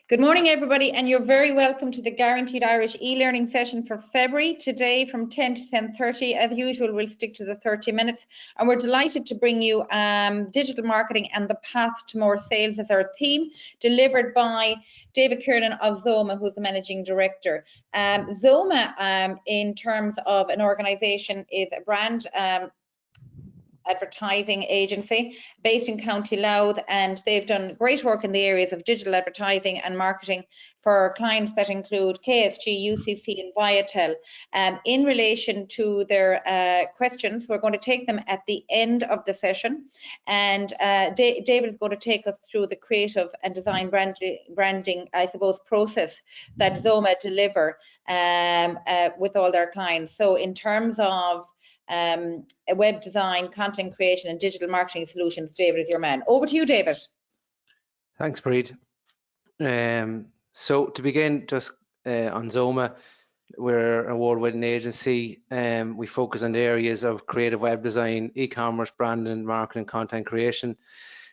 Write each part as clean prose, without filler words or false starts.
Good morning, everybody, and you're very welcome to the Guaranteed Irish e-learning session for February. Today from 10 to 10:30, as usual, we'll stick to the 30 minutes, and we're delighted to bring you digital marketing and the path to more sales as our theme, delivered by David Kieran of ZOMA, who's the Managing Director. ZOMA, in terms of an organisation, is a brand advertising agency based in County Louth, and they've done great work in the areas of digital advertising and marketing for clients that include KSG, UCC and Viatel. In relation to their questions, we're going to take them at the end of the session, and David is going to take us through the creative and design branding, I suppose, process that ZOMA deliver with all their clients. So in terms of web design, content creation and digital marketing solutions, David is your man. Over to you, David. Thanks, Preet. So to begin, just on ZOMA, we're an award-winning agency. We focus on the areas of creative web design, e-commerce, branding, marketing, content creation.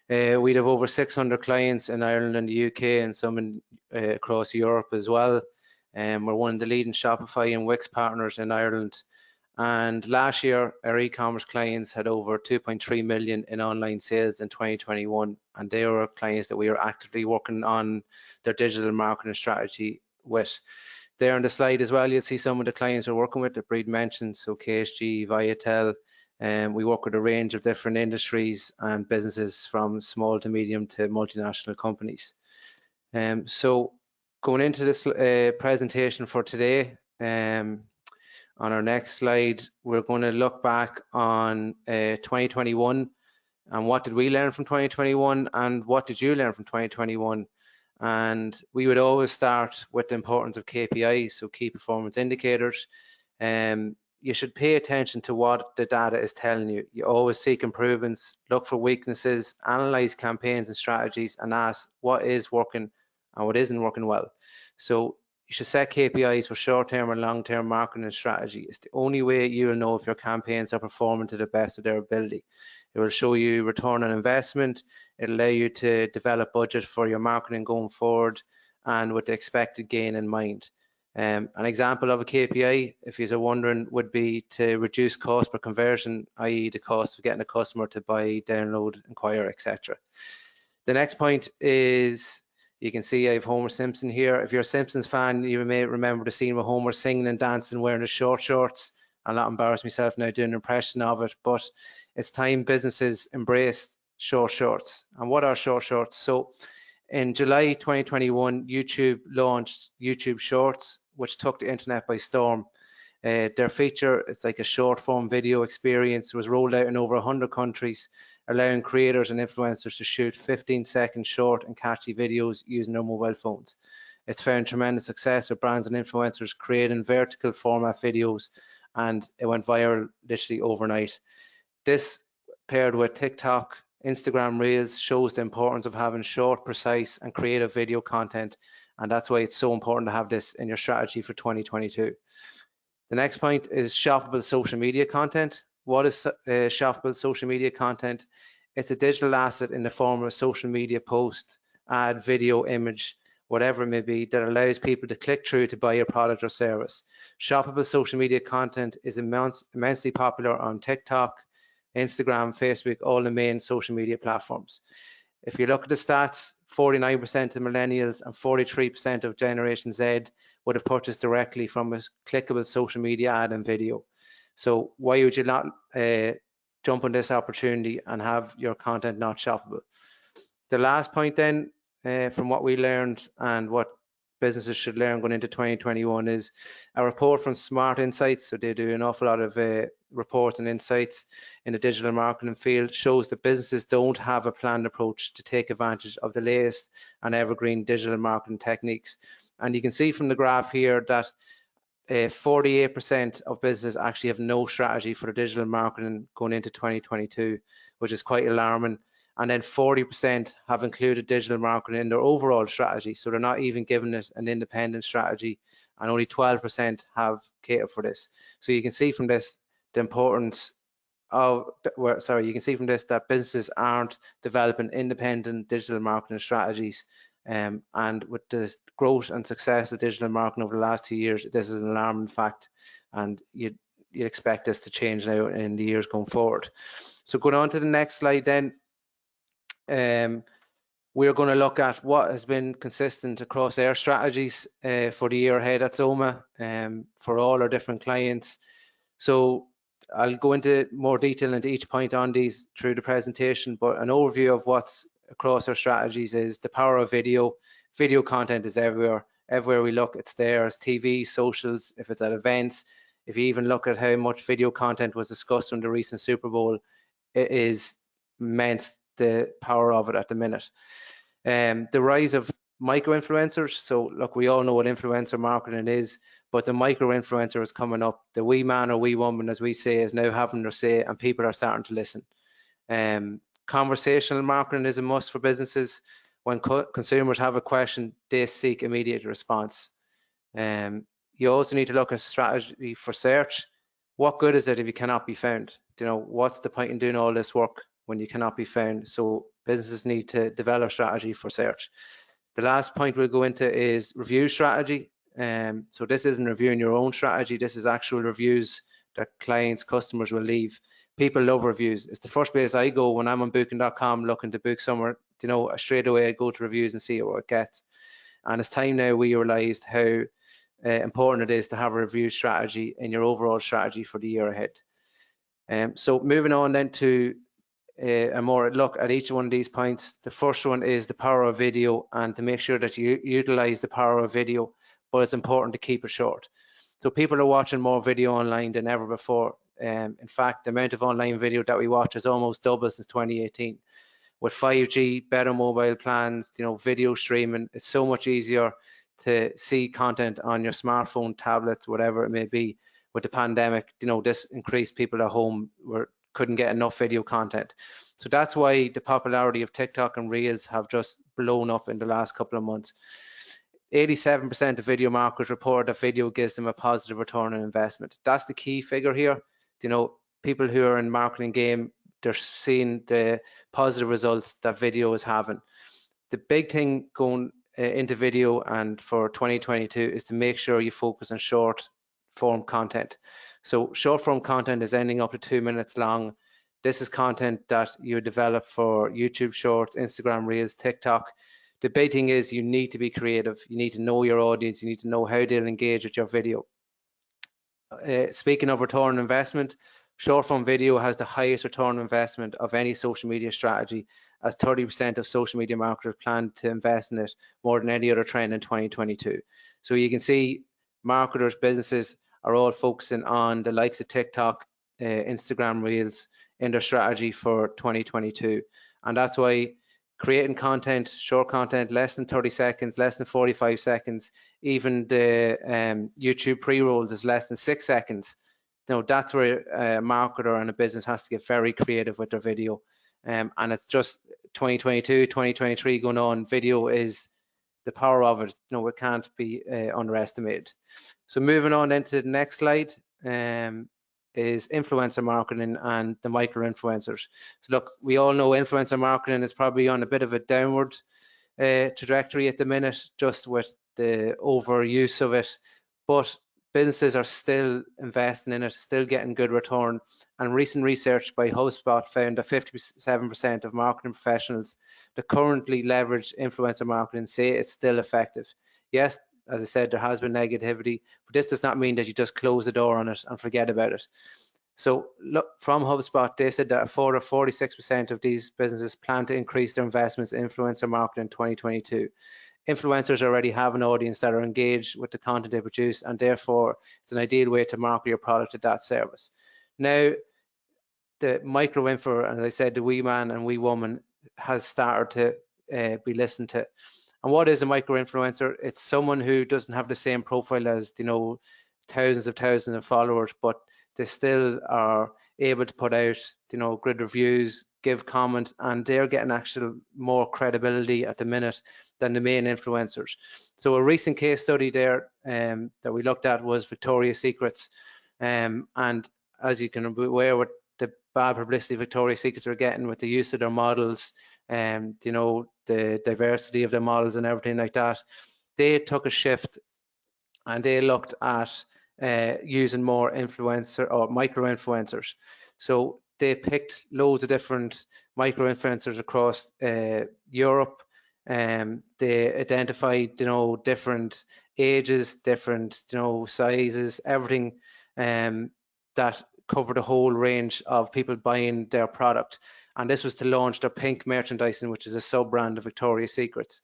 We have over 600 clients in Ireland and the UK, and some across Europe as well. We're one of the leading Shopify and Wix partners in Ireland. And last year, our e-commerce clients had over 2.3 million in online sales in 2021, and they were clients that we are actively working on their digital marketing strategy with. There on the slide as well, you'll see some of the clients we're working with that Breed mentioned, so KSG, Viatel, and we work with a range of different industries and businesses from small to medium to multinational companies. So going into this presentation for today, on our next slide, we're going to look back on 2021 and what did we learn from 2021 and what did you learn from 2021. And we would always start with the importance of KPIs, so key performance indicators. You should pay attention to what the data is telling you. You always seek improvements, look for weaknesses, analyze campaigns and strategies, and ask what is working and what isn't working well. So you should set KPIs for short-term and long-term marketing strategy. It's the only way you will know if your campaigns are performing to the best of their ability. It will show you return on investment. It'll allow you to develop budget for your marketing going forward and with the expected gain in mind. An example of a KPI, if you're wondering, would be to reduce cost per conversion, i.e. the cost of getting a customer to buy, download, inquire, etc. The next point is, you can see I have Homer Simpson here. If you're a Simpsons fan, you may remember the scene with Homer singing and dancing wearing his short shorts. I'll not embarrass myself now doing an impression of it, but it's time businesses embrace short shorts. And what are short shorts? So in July 2021, YouTube launched YouTube Shorts, which took the internet by storm. Their feature, it's like a short form video experience, was rolled out in over 100 countries, allowing creators and influencers to shoot 15-second short and catchy videos using their mobile phones. It's found tremendous success with brands and influencers creating vertical format videos, and it went viral literally overnight. This, paired with TikTok, Instagram Reels, shows the importance of having short, precise and creative video content, and that's why it's so important to have this in your strategy for 2022. The next point is shoppable social media content. What is shoppable social media content? It's a digital asset in the form of a social media post, ad, video, image, whatever it may be, that allows people to click through to buy a product or service. Shoppable social media content is immensely popular on TikTok, Instagram, Facebook, all the main social media platforms. If you look at the stats, 49% of millennials and 43% of Generation Z would have purchased directly from a clickable social media ad and video. So why would you not jump on this opportunity and have your content not shoppable? The last point then, from what we learned and what businesses should learn going into 2021, is a report from Smart Insights. So they do an awful lot of reports and insights in the digital marketing field, shows that businesses don't have a planned approach to take advantage of the latest and evergreen digital marketing techniques. And you can see from the graph here that 48% of businesses actually have no strategy for digital marketing going into 2022, which is quite alarming. And then 40% have included digital marketing in their overall strategy, so they're not even giving it an independent strategy, and only 12% have catered for this. So you can see from this the importance of, you can see from this that businesses aren't developing independent digital marketing strategies, And with the growth and success of digital marketing over the last 2 years, this is an alarming fact, and you'd expect this to change now in the years going forward. So going on to the next slide then, we're going to look at what has been consistent across our strategies for the year ahead at ZOMA, for all our different clients. So I'll go into more detail into each point on these through the presentation, but an overview of what's across our strategies is the power of video. Video content is everywhere. Everywhere we look, it's there. It's TV, socials, if it's at events. If you even look at how much video content was discussed in the recent Super Bowl, it is immense, the power of it at the minute. The rise of micro-influencers. So look, we all know what influencer marketing is, but the micro-influencer is coming up. The wee man or wee woman, as we say, is now having their say, and people are starting to listen. Conversational marketing is a must for businesses. When consumers have a question, they seek immediate response. You also need to look at strategy for search. What good is it if you cannot be found? You know, what's the point in doing all this work when you cannot be found? So businesses need to develop strategy for search. The last point we'll go into is review strategy. So this isn't reviewing your own strategy. This is actual reviews that clients, customers will leave. People love reviews. It's the first place I go when I'm on booking.com looking to book somewhere. You know, straight away I go to reviews and see what it gets. And it's time now we realized how important it is to have a review strategy in your overall strategy for the year ahead. So moving on then to a more look at each one of these points. The first one is the power of video, and to make sure that you utilize the power of video, but it's important to keep it short. So people are watching more video online than ever before. In fact, the amount of online video that we watch has almost doubled since 2018. With 5G, better mobile plans, you know, video streaming, it's so much easier to see content on your smartphone, tablets, whatever it may be. With the pandemic, you know, this increased people at home couldn't get enough video content. So that's why the popularity of TikTok and Reels have just blown up in the last couple of months. 87% of video marketers report that video gives them a positive return on investment. That's the key figure here. You know, people who are in marketing game, they're seeing the positive results that video is having. The big thing going into video and for 2022 is to make sure you focus on short form content. So short form content is ending up to 2 minutes long. This is content that you develop for YouTube Shorts, Instagram Reels, TikTok. The big thing is you need to be creative. You need to know your audience. You need to know how they'll engage with your video. Speaking of return on investment, short form video has the highest return on investment of any social media strategy, as 30% of social media marketers plan to invest in it more than any other trend in 2022. So you can see marketers, businesses are all focusing on the likes of TikTok, Instagram Reels in their strategy for 2022. And that's why creating content, short content, less than 30 seconds, less than 45 seconds, even the YouTube pre-rolls is less than 6 seconds. You know, that's where a marketer and a business has to get very creative with their video. And it's just 2022, 2023 going on. Video is the power of it. You know, it can't be underestimated. So moving on then to the next slide is influencer marketing and the micro influencers. So look, we all know influencer marketing is probably on a bit of a downward trajectory at the minute, just with the overuse of it, but businesses are still investing in it, still getting good return. And recent research by HubSpot found that 57% of marketing professionals that currently leverage influencer marketing say it's still effective. Yes, as I said, there has been negativity, but this does not mean that you just close the door on it and forget about it. So look, from HubSpot, they said that a further 46% of these businesses plan to increase their investments in influencer marketing in 2022. Influencers already have an audience that are engaged with the content they produce, and therefore it's an ideal way to market your product to that service. Now, the micro info, and as I said, the wee man and wee woman has started to be listened to. And what is a micro influencer? It's someone who doesn't have the same profile as, you know, thousands of followers, but they still are able to put out, you know, good reviews, give comments, and they're getting actual more credibility at the minute than the main influencers. So a recent case study there that we looked at was Victoria's Secrets, and as you can be aware, with the bad publicity Victoria's Secrets are getting with the use of their models you know, the diversity of the models and everything like that. They took a shift and they looked at using more influencer or micro influencers. So they picked loads of different micro influencers across Europe. They identified, you know, different ages, different, you know, sizes, everything that covered a whole range of people buying their product. And this was to launch their pink merchandising, which is a sub brand of Victoria's Secrets.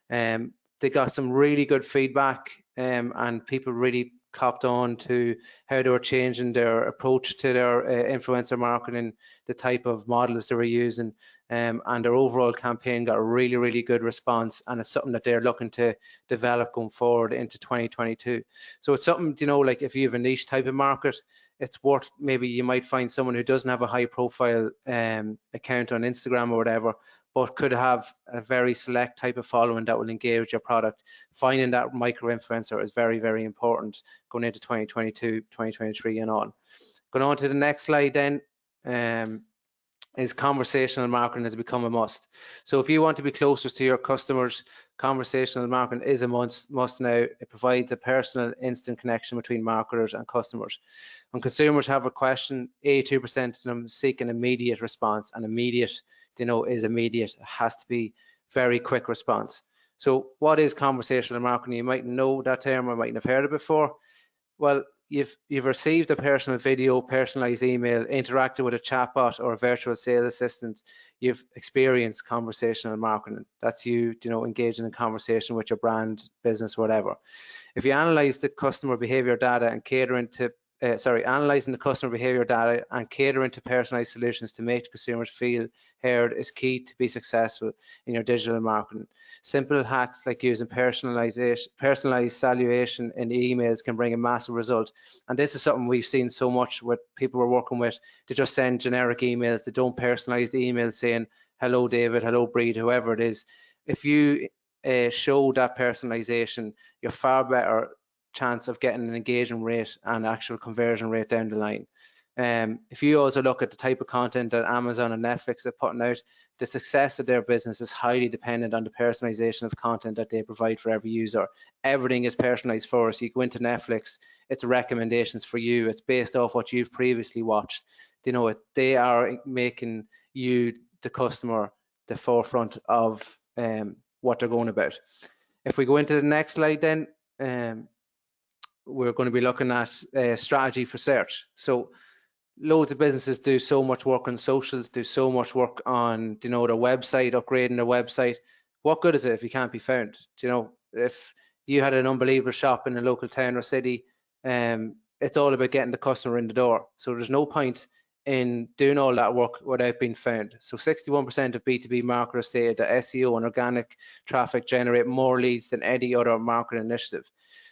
They got some really good feedback, and people really copped on to how they were changing their approach to their influencer marketing, the type of models they were using, and their overall campaign got a really, really good response, and it's something that they're looking to develop going forward into 2022. So it's something, you know, like if you have a niche type of market, it's worth, maybe you might find someone who doesn't have a high profile account on Instagram or whatever, but could have a very select type of following that will engage with your product. Finding that micro influencer is very, very important going into 2022, 2023 and on. Going on to the next slide then, is conversational marketing has become a must. So if you want to be closer to your customers, conversational marketing is a must now. It provides a personal, instant connection between marketers and customers. When consumers have a question, 82% of them seek an immediate response, and immediate, you know, is immediate. It has to be very quick response. So what is conversational marketing? You might know that term or might have heard it before. Well, you've received a personal video, personalized email, interacted with a chatbot or a virtual sales assistant. You've experienced conversational marketing. That's you know, engaging in conversation with your brand, business, whatever. If you analyze the customer behavior data and analyzing the customer behavior data and catering to personalized solutions to make consumers feel heard is key to be successful in your digital marketing. Simple hacks like using personalized salutation in emails can bring a massive result. And this is something we've seen so much with people we're working with. They just send generic emails. They don't personalize the email saying, hello, David, hello, Breed, whoever it is. If you show that personalization, you're far better chance of getting an engagement rate and actual conversion rate down the line. If you also look at the type of content that Amazon and Netflix are putting out, the success of their business is highly dependent on the personalization of content that they provide for every user. Everything is personalized for us. You go into Netflix, it's recommendations for you. It's based off what you've previously watched. You know, they are making you, the customer, the forefront of what they're going about. If we go into the next slide then, we're going to be looking at strategy for search. So loads of businesses do so much work on socials, do so much work on, you know, their website, upgrading their website. What good is it if you can't be found? You know, if you had an unbelievable shop in a local town or city, it's all about getting the customer in the door. So there's no point in doing all that work without being found. So 61% of B2B marketers stated that SEO and organic traffic generate more leads than any other marketing initiative.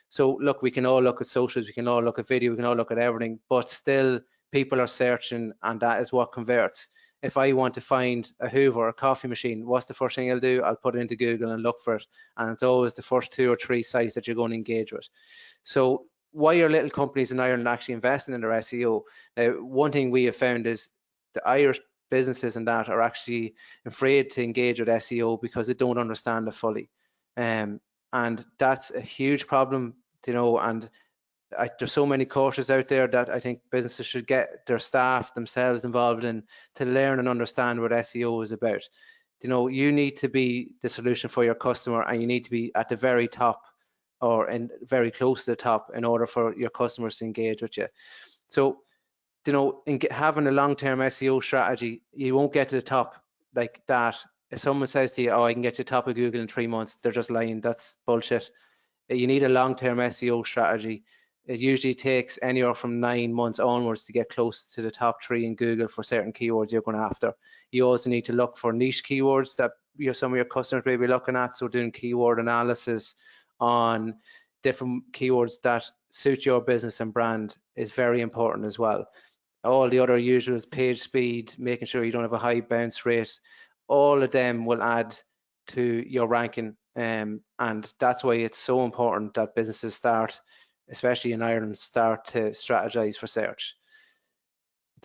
So look, we can all look at socials, we can all look at video, we can all look at everything, but still people are searching, and that is what converts. If I want to find a Hoover or a coffee machine, what's the first thing I'll do? I'll put it into Google and look for it. And it's always the first 2 or 3 sites that you're going to engage with. So why are little companies in Ireland actually investing in their SEO? Now, one thing we have found is the Irish businesses and that are actually afraid to engage with SEO because they don't understand it fully. And that's a huge problem, you know, and there's so many courses out there that I think businesses should get their staff themselves involved in to learn and understand what SEO is about. You know, you need to be the solution for your customer, and you need to be at the very top or very close to the top in order for your customers to engage with you. So, you know, having a long-term SEO strategy, you won't get to the top like that. If someone says to you, oh, I can get to the top of Google in 3 months, they're just lying. That's bullshit. You need a long-term SEO strategy. It usually takes anywhere from 9 months onwards to get close to the top 3 in Google for certain keywords you're going after. You also need to look for niche keywords that some of your customers may be looking at. So doing keyword analysis on different keywords that suit your business and brand is very important as well. All the other usuals, page speed, making sure you don't have a high bounce rate, all of them will add to your ranking, and that's why it's so important that businesses start, especially in Ireland, start to strategize for search.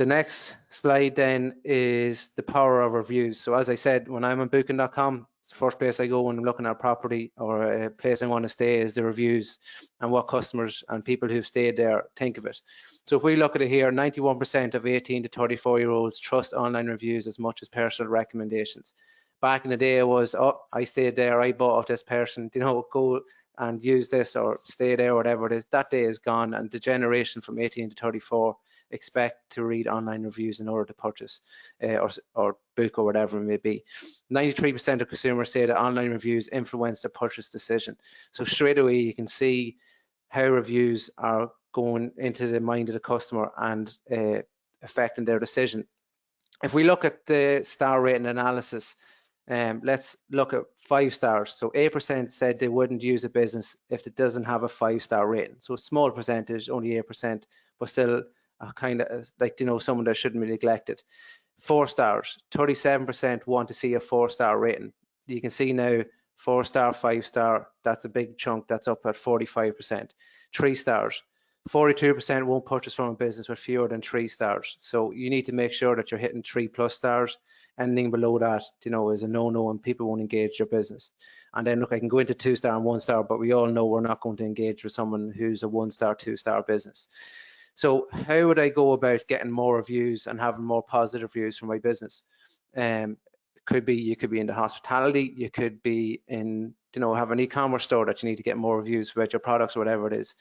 The next slide then is the power of reviews. So as I said, when I'm on booking.com, it's the first place I go when I'm looking at a property or a place I want to stay is the reviews and what customers and people who've stayed there think of it. So if we look at it here, 91% of 18 to 34-year-olds trust online reviews as much as personal recommendations. Back in the day, it was, oh, I stayed there, I bought off this person, you know, go and use this or stay there, whatever it is. That day is gone, and the generation from 18 to 34 expect to read online reviews in order to purchase or book or whatever it may be. 93% of consumers say that online reviews influence their purchase decision. So straight away you can see how reviews are going into the mind of the customer and affecting their decision. If we look at the star rating analysis, let's look at 5 stars. So 8% said they wouldn't use a business if it doesn't have a 5-star rating. So a small percentage, only 8%, but still kind of like, you know, someone that shouldn't be neglected. 4 stars, 37% want to see a 4-star rating. You can see now 4-star, 5-star, that's a big chunk, that's up at 45%. 3 stars, 42% won't purchase from a business with fewer than 3 stars. So you need to make sure that you're hitting 3+ stars. Anything below that, you know, is a no-no and people won't engage your business. And then look, I can go into 2-star and 1-star, but we all know we're not going to engage with someone who's a 1-star, 2-star business. So how would I go about getting more reviews and having more positive reviews for my business? Could be, you could be in the hospitality, you could be in, you know, have an e-commerce store that you need to get more reviews about your products or whatever it is.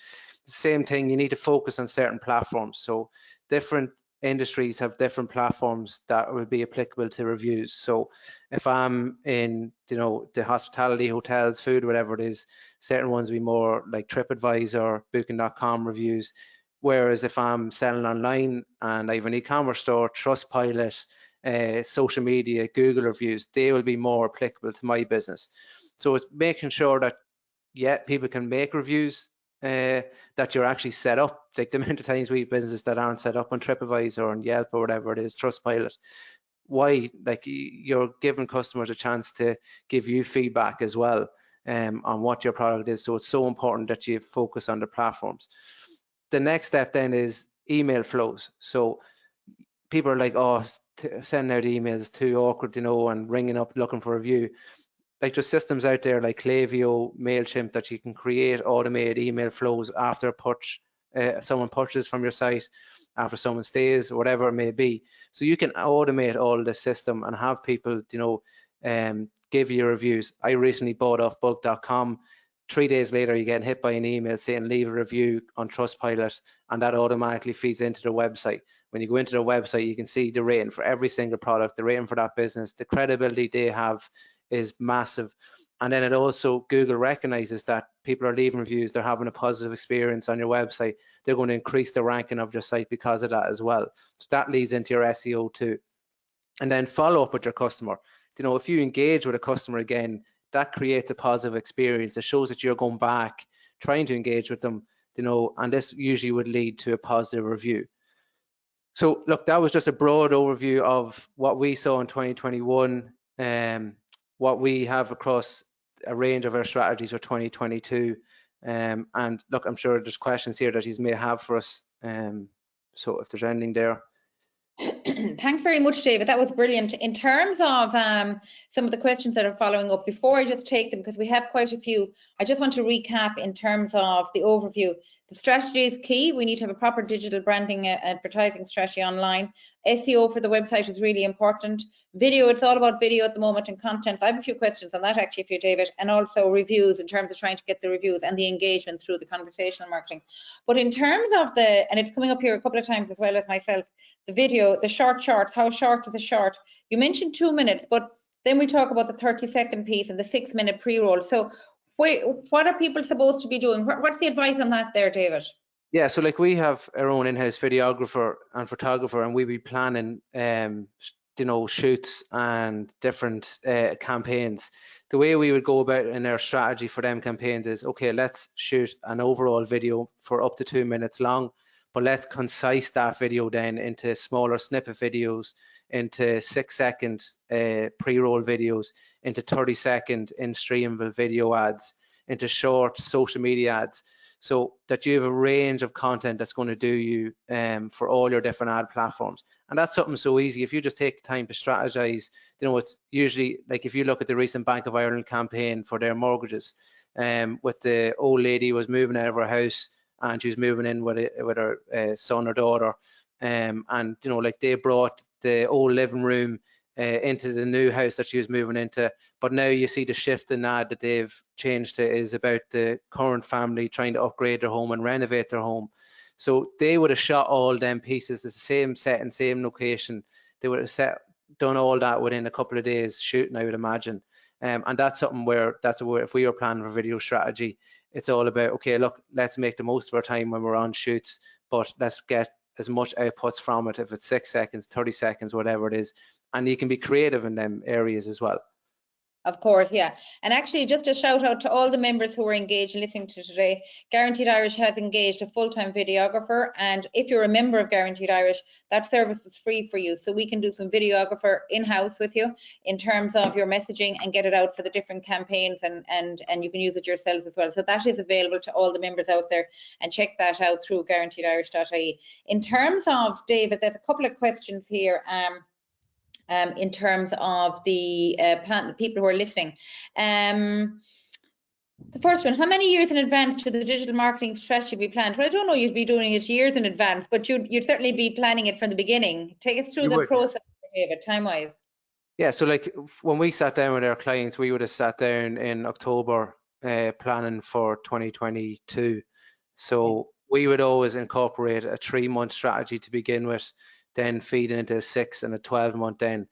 The same thing, you need to focus on certain platforms. So different industries have different platforms that will be applicable to reviews. So if I'm in, you know, the hospitality, hotels, food, whatever it is, certain ones will be more like TripAdvisor, Booking.com reviews. Whereas if I'm selling online and I have an e-commerce store, Trustpilot, social media, Google reviews, they will be more applicable to my business. So it's making sure that, yeah, people can make reviews, that you're actually set up. Like the amount of times we have businesses that aren't set up on TripAdvisor or on Yelp or whatever it is, Trustpilot. Why? Like, you're giving customers a chance to give you feedback as well on what your product is. So it's so important that you focus on the platforms. The next step then is email flows. So people are like, oh, sending out emails is too awkward, you know, and ringing up looking for a review. Like, there's systems out there like Klaviyo, MailChimp that you can create automated email flows after someone purchases from your site, after someone stays, whatever it may be. So you can automate all the system and have people, you know, give you reviews. I recently bought off bulk.com. 3 days later, you're getting hit by an email saying leave a review on Trustpilot, and that automatically feeds into the website. When you go into the website, you can see the rating for every single product, the rating for that business, the credibility they have is massive. And then it also, Google recognizes that people are leaving reviews, they're having a positive experience on your website, they're going to increase the ranking of your site because of that as well. So that leads into your SEO too. And then follow up with your customer. You know, if you engage with a customer again, that creates a positive experience. It shows that you're going back, trying to engage with them, you know, and this usually would lead to a positive review. So look, that was just a broad overview of what we saw in 2021, what we have across a range of our strategies for 2022. And look, I'm sure there's questions here that you may have for us. So if there's anything there. Thanks very much, David. That was brilliant. In terms of some of the questions that are following up, before I just take them, because we have quite a few, I just want to recap in terms of the overview. The strategy is key. We need to have a proper digital branding advertising strategy online. SEO for the website is really important. Video, it's all about video at the moment, and content. I have a few questions on that actually for you, David, and also reviews in terms of trying to get the reviews and the engagement through the conversational marketing. But in terms of and it's coming up here a couple of times as well as myself, the video, the shorts, how short is the short? You mentioned 2 minutes, but then we talk about the 30-second piece and the 6-minute pre-roll. So what are people supposed to be doing? What's the advice on that there, David? Yeah, so like we have our own in-house videographer and photographer, and we be planning, you know, shoots and different campaigns. The way we would go about in our strategy for them campaigns is, okay, let's shoot an overall video for up to 2 minutes long, but let's concise that video then into smaller snippet videos, into 6-second pre-roll videos, into 30-second in-streamable video ads, into short social media ads, so that you have a range of content that's going to do you for all your different ad platforms. And that's something so easy. If you just take time to strategize, it's usually like if you look at the recent Bank of Ireland campaign for their mortgages, with the old lady who was moving out of her house and she was moving in with her son or daughter, and like they brought the old living room into the new house that she was moving into. But now you see the shift in ad that they've changed to is about the current family trying to upgrade their home and renovate their home. So they would have shot all them pieces, the same set and same location. They would have done all that within a couple of days shooting, I would imagine. And that's something where if we were planning for video strategy, it's all about, okay, look, let's make the most of our time when we're on shoots, but let's get as much outputs from it, if it's 6 seconds, 30 seconds, whatever it is. And you can be creative in them areas as well. Of course, yeah. And actually, just a shout out to all the members who are engaged and listening to today. Guaranteed Irish has engaged a full-time videographer, and if you're a member of Guaranteed Irish, that service is free for you. So we can do some videographer in-house with you in terms of your messaging and get it out for the different campaigns, and you can use it yourself as well. So that is available to all the members out there, and check that out through guaranteedirish.ie. In terms of, David, there's a couple of questions here. In terms of the people who are listening. The first one, how many years in advance should the digital marketing strategy be planned? Well, I don't know you'd be doing it years in advance, but you'd certainly be planning it from the beginning. Take us through the process, David, time-wise. Yeah, so like when we sat down with our clients, we would have sat down in October planning for 2022. So we would always incorporate a 3-month strategy to begin with, then feed into a 6 and a 12-month then.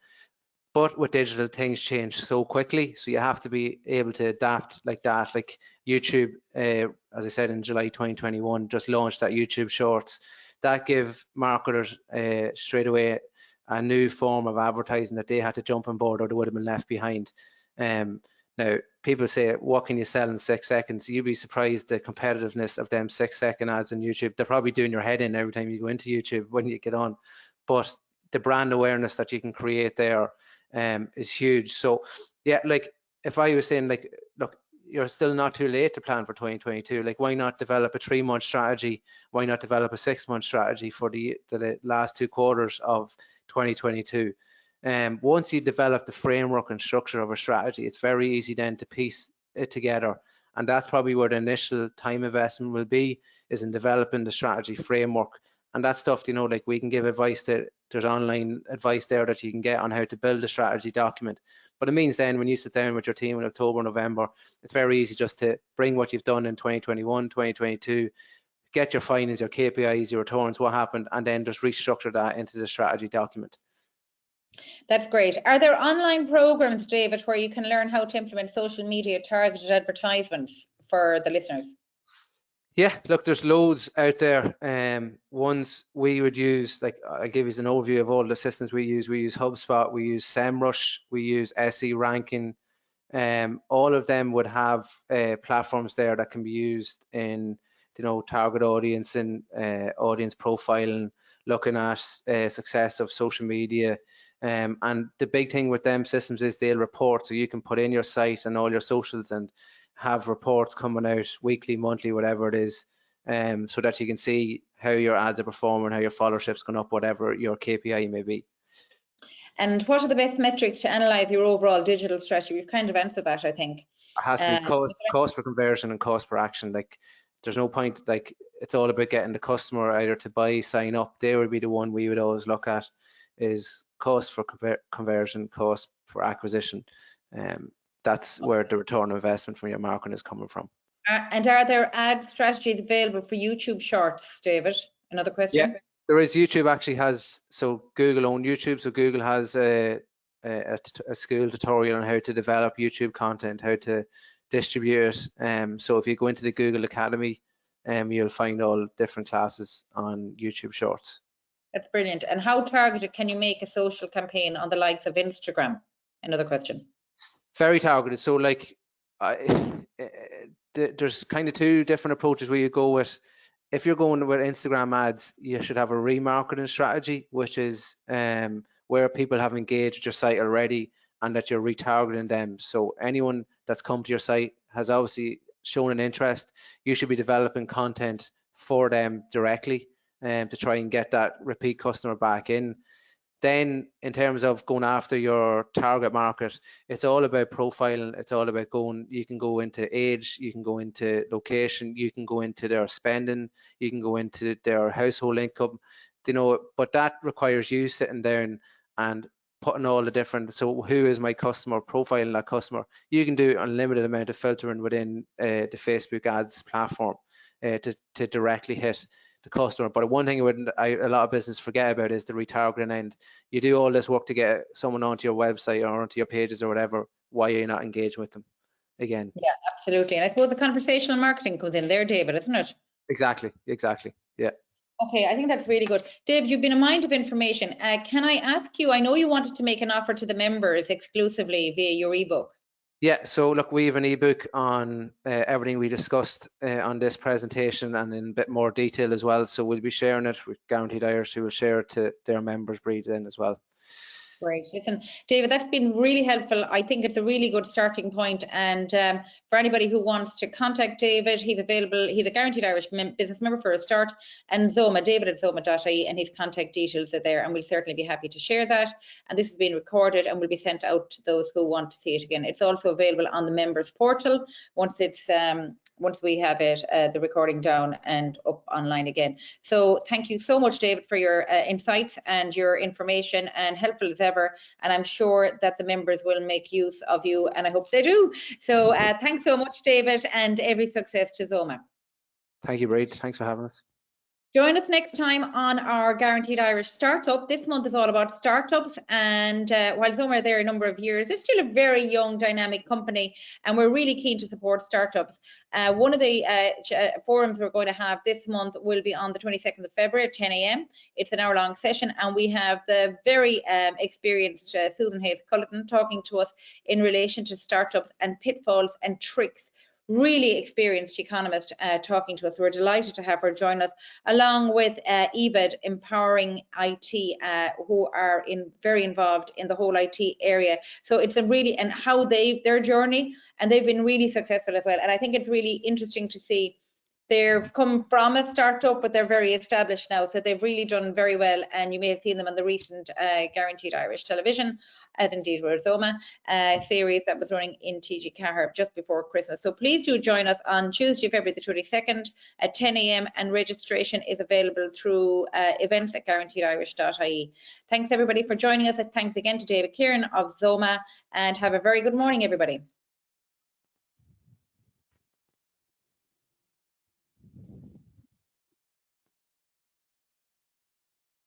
But with digital, things change so quickly, so you have to be able to adapt like that. Like YouTube, as I said, in July 2021, just launched that YouTube Shorts. That give marketers straight away a new form of advertising that they had to jump on board or they would have been left behind. Now, people say, what can you sell in 6 seconds? You'd be surprised the competitiveness of them 6-second ads on YouTube. They're probably doing your head in every time you go into YouTube when you get on. But the brand awareness that you can create there is huge. So yeah, like if I was saying, like, look, you're still not too late to plan for 2022. Like, why not develop a 3-month strategy? Why not develop a 6-month strategy for the last 2 quarters of 2022? Once you develop the framework and structure of a strategy, it's very easy then to piece it together. And that's probably where the initial time investment will be, is in developing the strategy framework. And that stuff, like we can give advice there's online advice there that you can get on how to build a strategy document. But it means then when you sit down with your team in October, November, it's very easy just to bring what you've done in 2021, 2022, get your findings, your KPIs, your returns, what happened, and then just restructure that into the strategy document. That's great. Are there online programs, David, where you can learn how to implement social media targeted advertisements for the listeners? Yeah, look, there's loads out there. Ones we would use, like I'll give you an overview of all the systems we use. We use HubSpot, we use SEMrush, we use SE Ranking. All of them would have platforms there that can be used in, target audience and audience profiling, looking at success of social media. And the big thing with them systems is they'll report, so you can put in your site and all your socials and have reports coming out weekly, monthly, whatever it is, so that you can see how your ads are performing, how your followership's gone up, whatever your KPI may be. And what are the best metrics to analyze your overall digital strategy? We've kind of answered that, I think. It has to be cost per conversion and cost per action. Like, there's no point, like, it's all about getting the customer either to buy, sign up. They would be the one we would always look at, is cost for conversion, cost for acquisition. That's where the return on investment from your marketing is coming from. And are there ad strategies available for YouTube Shorts, David? Another question. Yeah, there is. YouTube actually has, so Google owned YouTube, so Google has a school tutorial on how to develop YouTube content, how to distribute it. So if you go into the Google Academy, you'll find all different classes on YouTube Shorts. That's brilliant. And how targeted can you make a social campaign on the likes of Instagram? Another question. Very targeted. So like, there's kind of 2 different approaches where you go with. If you're going with Instagram ads, you should have a remarketing strategy, which is where people have engaged your site already and that you're retargeting them. So anyone that's come to your site has obviously shown an interest, you should be developing content for them directly to try and get that repeat customer back in. Then in terms of going after your target market, it's all about profiling. It's all about you can go into age, you can go into location, you can go into their spending, you can go into their household income, but that requires you sitting down and putting all the different, so who is my customer, profiling that customer. You can do unlimited amount of filtering within the Facebook ads platform to directly hit the customer. But one thing a lot of business forget about is the retargeting end. You do all this work to get someone onto your website or onto your pages or whatever. Why are you not engaged with them again? Yeah, absolutely. And I suppose the conversational marketing comes in there, David, isn't it? Exactly. Yeah. Okay, I think that's really good. David, you've been a mine of information. Can I ask you, I know you wanted to make an offer to the members exclusively via your ebook. Yeah, so look, we have an ebook on everything we discussed on this presentation and in a bit more detail as well. So we'll be sharing it with Guaranteed Irish, who will share it to their members breed then as well. Great. Listen, David, that's been really helpful. I think it's a really good starting point. And for anybody who wants to contact David, he's available. He's a Guaranteed Irish business member for a start, and ZOMA, david@zoma.ie, and his contact details are there. And we'll certainly be happy to share that. And this has been recorded and will be sent out to those who want to see it again. It's also available on the members portal once we have it, the recording down and up online again. So thank you so much, David, for your insights and your information, and helpful as ever. And I'm sure that the members will make use of you, and I hope they do. So thanks so much, David, and every success to ZOMA. Thank you, Breed. Thanks for having us. Join us next time on our Guaranteed Irish Startup. This month is all about startups, and while ZOMA are there a number of years, it's still a very young, dynamic company, and we're really keen to support startups. One of the forums we're going to have this month will be on the 22nd of February at 10 a.m. It's an hour-long session, and we have the very experienced Susan Hayes-Culleton talking to us in relation to startups and pitfalls and tricks. Really experienced economist talking to us. We're delighted to have her join us, along with EVAD, Empowering IT, who are very involved in the whole IT area. So it's a really, and how their journey, and they've been really successful as well. And I think it's really interesting to see they've come from a startup, but they're very established now. So they've really done very well. And you may have seen them on the recent Guaranteed Irish television, as indeed were ZOMA, series that was running in TG Cahir just before Christmas. So please do join us on Tuesday, February the 22nd at 10 a.m. and registration is available through events@guaranteedirish.ie. Thanks everybody for joining us. And thanks again to David Kieran of ZOMA, and have a very good morning, everybody.